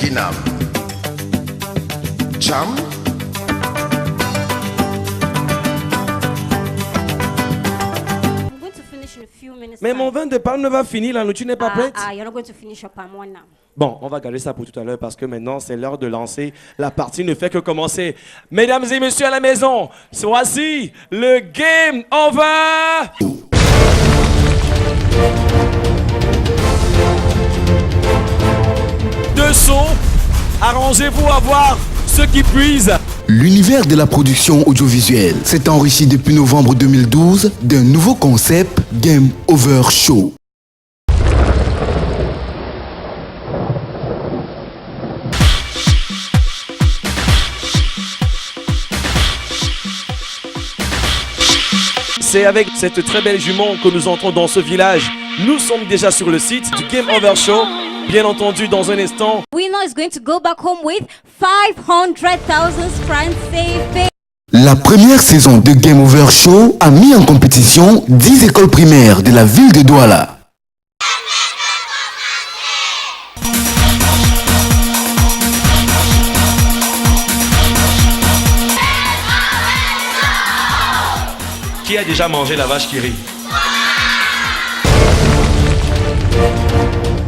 Ginam. Cham. Mais mon vin de palme va finir là, tu n'es pas prête? You're not going to finish your palm one now. Bon, on va garder ça pour tout à l'heure parce que maintenant c'est l'heure de lancer. La partie ne fait que commencer. Mesdames et messieurs à la maison, voici le Game Over. De son, arrangez-vous à voir ceux qui puisent. L'univers de la production audiovisuelle s'est enrichi depuis novembre 2012 d'un nouveau concept, Game Over Show. C'est avec cette très belle jument que nous entrons dans ce village. Nous sommes déjà sur le site du Game Over Show. Bien entendu, dans un instant, Winner is going to go back home with 500,000 francs CFA. La première saison de Game Over Show a mis en compétition 10 écoles primaires de la ville de Douala. qui a déjà mangé la vache qui rit?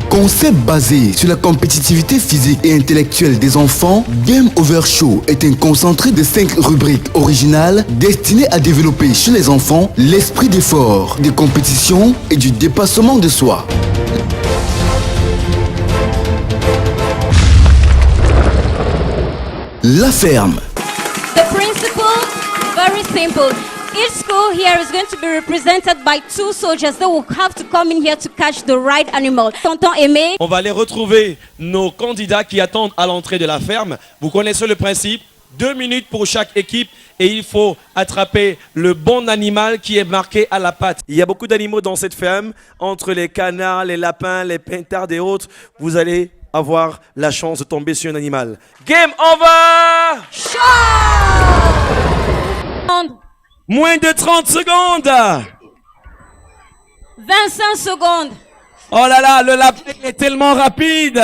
Concept basé sur la compétitivité physique et intellectuelle des enfants, Game Over Show est un concentré de 5 rubriques originales destinées à développer chez les enfants l'esprit d'effort, de compétition et du dépassement de soi. La ferme. The principle, very simple. Each school here is going to be represented by 2 soldiers. They will have to come in here to catch the right animal. Tonton Aimé. On va aller retrouver nos candidats qui attendent à l'entrée de la ferme. Vous connaissez le principe. 2 minutes pour chaque équipe et il faut attraper le bon animal qui est marqué à la patte. Il y a beaucoup d'animaux dans cette ferme. Entre les canards, les lapins, les pintards et autres, vous allez avoir la chance de tomber sur un animal. Game over! Show! Moins de 30 secondes. 25 secondes. Oh là là, le lapin est tellement rapide.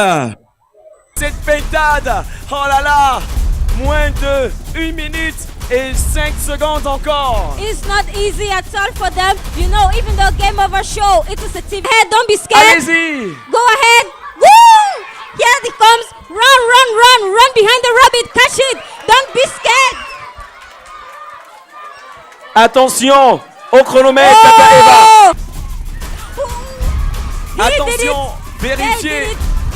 Cette pétade. Oh là là. Moins de 1 minute et 5 secondes encore. It's not easy at all for them. You know, even though Game Over Show, it is a team. Hey, don't be scared. Allez-y. Go ahead. Woo! Here it comes. Run, run, run. Run behind the rabbit. Catch it. Don't be scared. Attention au chronomètre, Tata Eva. Attention, vérifiez.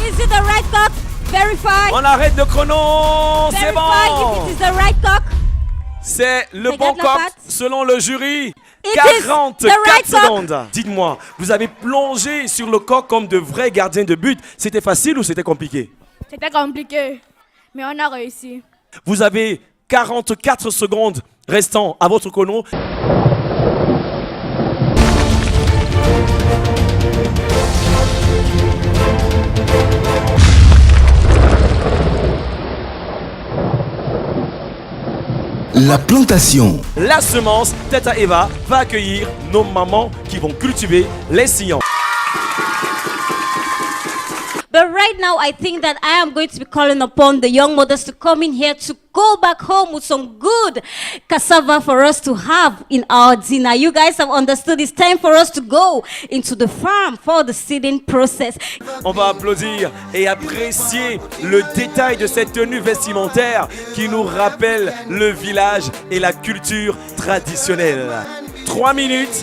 Is it the right cock? Verify. On arrête le chrono, c'est bon. Verify if it is the right cock. C'est le bon Regarde la coq patte. selon le jury. It is 44 the right cock. secondes. Dites-moi, vous avez plongé sur le coq comme de vrais gardiens de but. C'était facile ou c'était compliqué? C'était compliqué, mais on a réussi. Vous avez 44 secondes restant à votre chrono. La plantation. La semence Tata Eva va accueillir nos mamans qui vont cultiver les sillons. But right now, I think that I am going to be calling upon the young mothers to come in here to go back home with some good cassava for us to have in our dinner. You guys have understood it's time for us to go into the farm for the seeding process. On va applaudir et apprécier le détail de cette tenue vestimentaire qui nous rappelle le village et la culture traditionnelle. 3 minutes,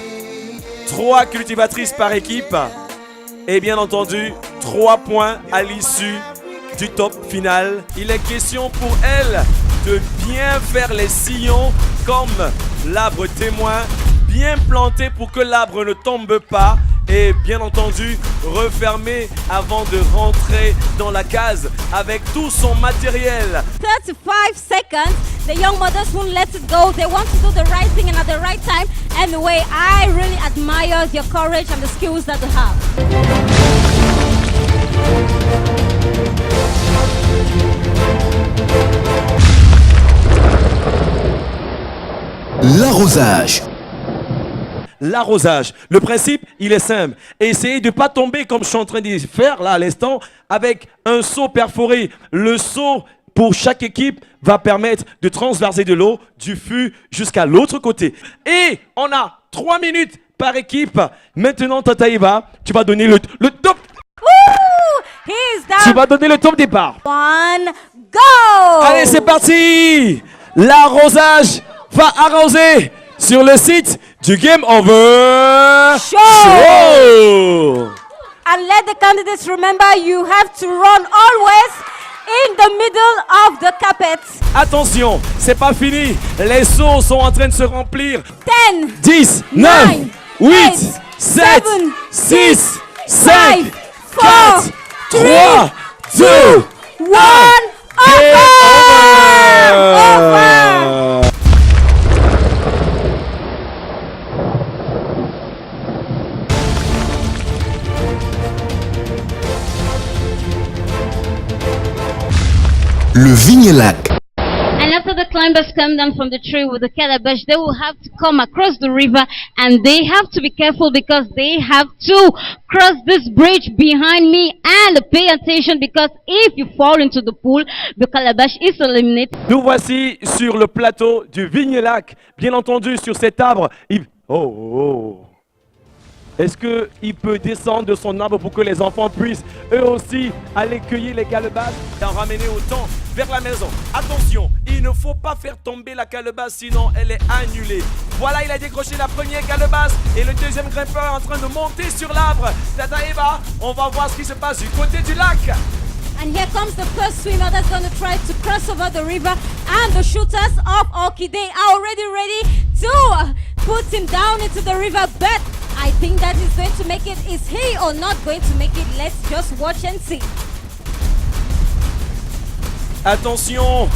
3 cultivatrices par équipe et bien entendu 3 points à l'issue du top final. Il est question pour elle de bien faire les sillons comme l'arbre témoin, bien planter pour que l'arbre ne tombe pas et bien entendu refermer avant de rentrer dans la case avec tout son matériel. 35 seconds. The young mothers won't let it go. They want to do the right thing and at the right time. Anyway, I really admire your courage and the skills that you have. L'arrosage. l'arrosage. Le principe, il est simple. Essayez de ne pas tomber comme je suis en train de faire là à l'instant avec un seau perforé. Le seau pour chaque équipe va permettre de transverser de l'eau du fût jusqu'à l'autre côté. Et on a 3 minutes par équipe. Maintenant, Tata Eva, tu vas donner le top. He's Tu down. vas donner le top départ. 1, go! Allez, c'est parti. L'arrosage va arroser sur le site du Game Over Show. And let the candidates remember you have to run always in the middle of the carpet. Attention, c'est pas fini. Les seaux sont en train de se remplir. 10, 10, 9, 9, 8, 8, 7, 6, 5, 4, 3, 2, 1, Game over! Over. Le Vigne-Lac. And after the climbers come down from the tree with the calabash, they will have to come across the river, and they have to be careful because they have to cross this bridge behind me, and pay attention because if you fall into the pool, the calabash is eliminated. Nous voici sur le plateau du Vigne-Lac. Bien entendu, sur cet arbre, Est-ce qu'il peut descendre de son arbre pour que les enfants puissent eux aussi aller cueillir les calebasses et en ramener autant vers la maison? Attention, il ne faut pas faire tomber la calebasse sinon elle est annulée. Voilà, il a décroché la première calebasse et le deuxième grimpeur est en train de monter sur l'arbre. Tata Eva, on va voir ce qui se passe du côté du lac. And here comes the first swimmer that's going to try to cross over the river, and the shooters of Orchidea are already ready to put him down into the river, but I think that he's going to make it. Is he or not going to make it? Let's just watch and see. Attention,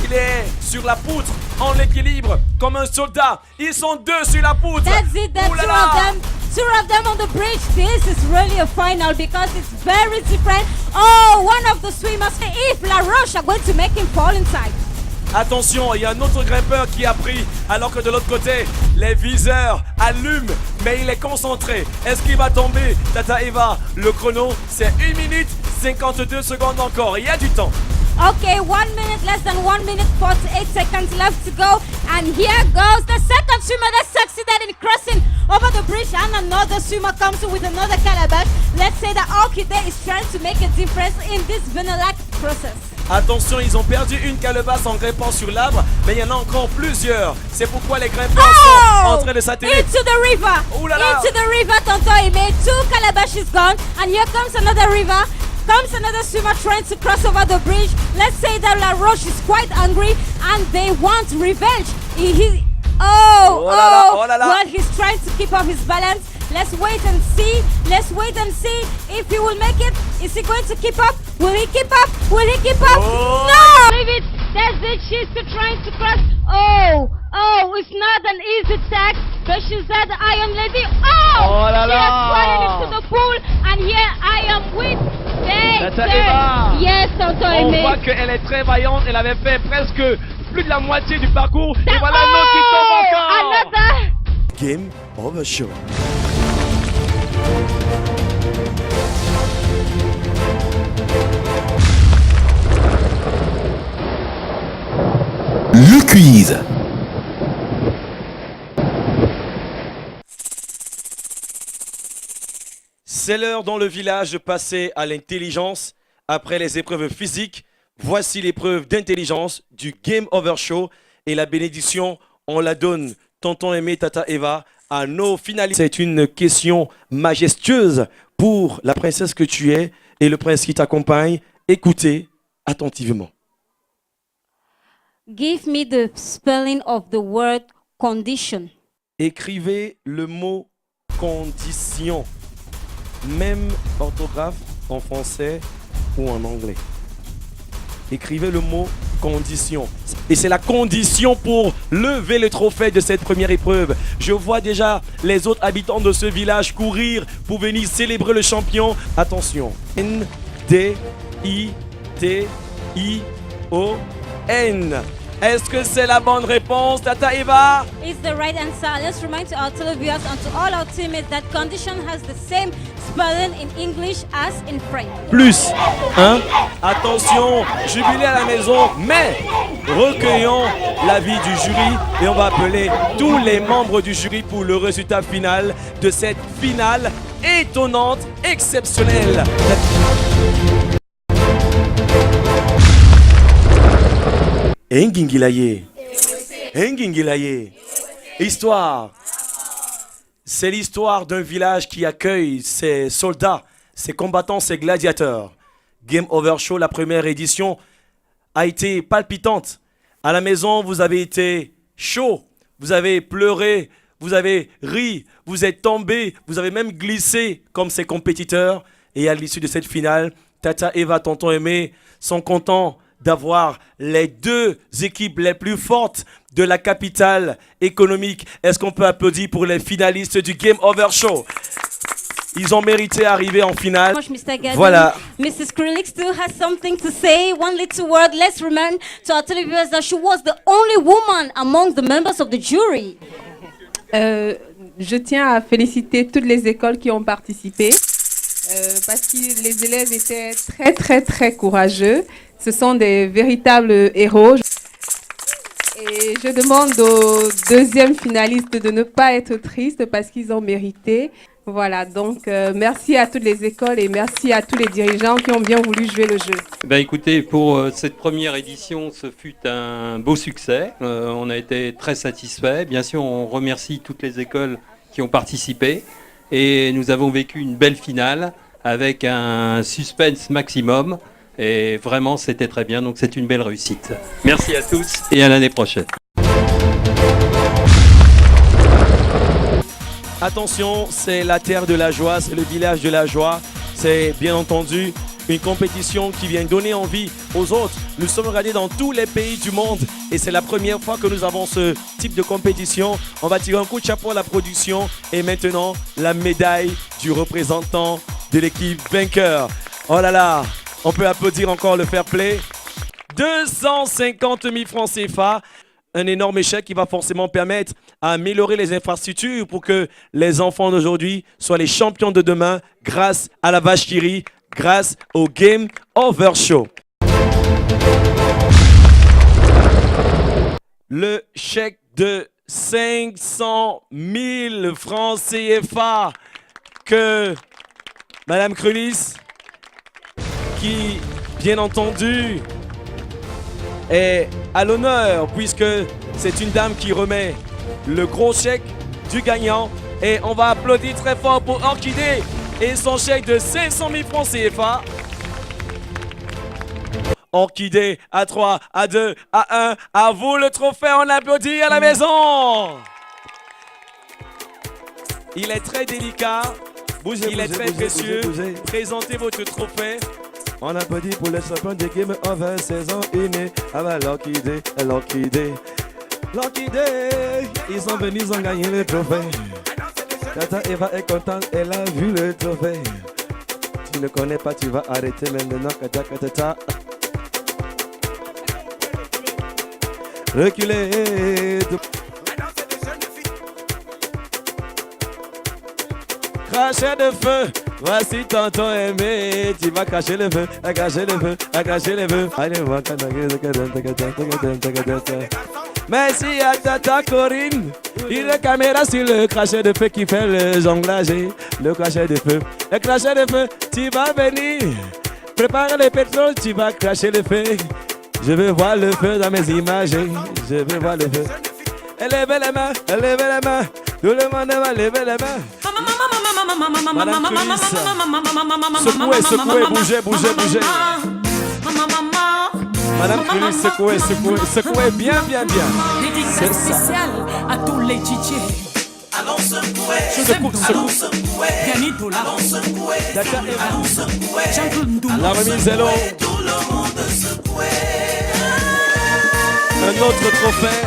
il est sur la poutre, en équilibre, comme un soldat. Ils sont deux sur la poutre. That's it, that's Ouh là là. two of them on the bridge. This is really a final because it's very different. Oh, one of the swimmers, if La Roche are going to make him fall inside. Attention, il y a un autre grimpeur qui a pris, alors que de l'autre côté, les viseurs allument, mais il est concentré. Est-ce qu'il va tomber? Tata Eva, le chrono, c'est 1 minute 52 secondes encore. Il y a du temps. Okay, 1 minute, less than 1 minute, 48 seconds left to go. And here goes the second swimmer that succeeded in crossing over the bridge. And another swimmer comes with another calabash. Let's say that Orchidea is trying to make a difference in this Vigne-Lac process. Attention, ils ont perdu une calebasse en grimpant sur l'arbre, mais il y en a encore plusieurs. C'est pourquoi les grimpeurs sont en train de s'atteler. Into the river! Ouh là là. Into the river, Tonton Aimé. 2 calabashes gone. And here comes another river. Comes another swimmer trying to cross over the bridge. Let's say that La Roche is quite angry and they want revenge. Oh là là. Well, he's trying to keep up his balance. Let's wait and see. Let's wait and see if he will make it. Is he going to keep up? Will he keep up? Will he keep up? Oh. No! Leave it. That's it. She's still trying to cross. Oh, it's not an easy task. But she's at the Iron Lady. Oh là she has là. fallen into the pool. And here I am with Tata Eva. Yes, Tonton On Aimé. voit qu'elle est très vaillante. Elle avait fait presque plus de la moitié du parcours. Et That- voilà un autre qui tombe encore. Another. Game Over Show. Le quiz. C'est l'heure dans le village de passer à l'intelligence. Après les épreuves physiques, voici l'épreuve d'intelligence du Game Over Show. Et la bénédiction, on la donne, Tonton Aimé, Tata Eva, à nos finalistes. C'est une question majestueuse pour la princesse que tu es et le prince qui t'accompagne. Écoutez attentivement. Give me the spelling of the word condition. Écrivez le mot condition. Même orthographe en français ou en anglais. Écrivez le mot condition. Et c'est la condition pour lever le trophée de cette première épreuve. Je vois déjà les autres habitants de ce village courir pour venir célébrer le champion. Attention. N-D-I-T-I-O-N. Est-ce que c'est la bonne réponse, Tata Eva? It's the right answer. Let's remind to our televiewers and to all our teammates that condition has the same spelling in English as in French. Plus, hein? Attention, jubilé à la maison, mais recueillons l'avis du jury et on va appeler tous les membres du jury pour le résultat final de cette finale étonnante, exceptionnelle. Ngingilaye. Ngingilaye. Histoire. C'est l'histoire d'un village qui accueille ses soldats, ses combattants, ses gladiateurs. Game Over Show, la première édition, a été palpitante. À la maison, vous avez été chaud, vous avez pleuré, vous avez ri, vous êtes tombé, vous avez même glissé comme ses compétiteurs. Et à l'issue de cette finale, Tata Eva, Tonton Aimé sont contents d'avoir les deux équipes les plus fortes de la capitale économique. Est-ce qu'on peut applaudir pour les finalistes du Game Over Show? Ils ont mérité d'arriver en finale. Voilà. Mrs. Skrillex still has something to say. One little word. Let's remind to our televiewers that she was the only woman among the members of the jury. Je tiens à féliciter toutes les écoles qui ont participé parce que les élèves étaient très, très, très courageux. Ce sont des véritables héros. Et je demande aux deuxièmes finalistes de ne pas être tristes parce qu'ils ont mérité. Voilà, donc merci à toutes les écoles et merci à tous les dirigeants qui ont bien voulu jouer le jeu. Ben écoutez, pour cette première édition, ce fut un beau succès. On a été très satisfaits. Bien sûr, on remercie toutes les écoles qui ont participé. Et nous avons vécu une belle finale avec un suspense maximum. Et vraiment, c'était très bien. Donc, c'est une belle réussite. Merci à tous et à l'année prochaine. Attention, c'est la terre de la joie, c'est le village de la joie. C'est bien entendu une compétition qui vient donner envie aux autres. Nous sommes regardés dans tous les pays du monde et c'est la première fois que nous avons ce type de compétition. On va tirer un coup de chapeau à la production et maintenant la médaille du représentant de l'équipe vainqueur. Oh là là, on peut applaudir encore le fair play. 250 000 francs CFA. Un énorme échec qui va forcément permettre à améliorer les infrastructures pour que les enfants d'aujourd'hui soient les champions de demain grâce à la vache qui rit, grâce au Game Over Show. Le chèque de 500 000 francs CFA que Madame Krulis, qui bien entendu est à l'honneur puisque c'est une dame qui remet le gros chèque du gagnant. Et on va applaudir très fort pour Orchidée et son chèque de 500 000 francs CFA. Orchidée à 3, à 2, à 1. À vous le trophée, on applaudit à la maison. Il est très délicat, il est très précieux. Présentez votre trophée. On applaudit pour le champion de Game Over saison innée. Ah bah l'Orchidée, l'Orchidée. L'Orchidée, ils sont venus, ils ont gagné le trophée. Tata Eva est contente, elle a vu le trophée. Tu ne connais pas, tu vas arrêter maintenant. Kata. Reculez. Cracher de feu, voici tonton Aimé. Tu vas cracher le feu, cracher le feu, cracher le feu. Allez, voir. Merci à Tata Corinne. Il est caméra sur le crachet de feu qui fait le jonglage. Le crachet de feu, le crachet de feu. Tu vas venir, prépare le pétrole, tu vas cracher le feu. Je veux voir le feu dans mes images. Je veux voir le feu. Élevez les mains, élevez les mains. Tout le monde va lever les mains. Madame Krulis, secouez, bougez. Madame Krulis, secouez, bien. Dédicace spéciale à tous les DJ. Allons secouer. Yannick là. Allons secouer. La remise est longue. Un autre trophée.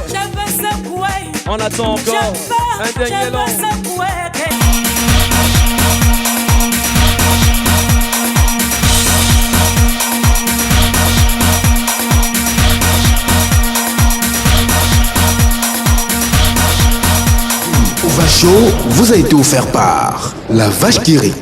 On attend encore un dernier long. Show vous a été offert par La Vache qui rit.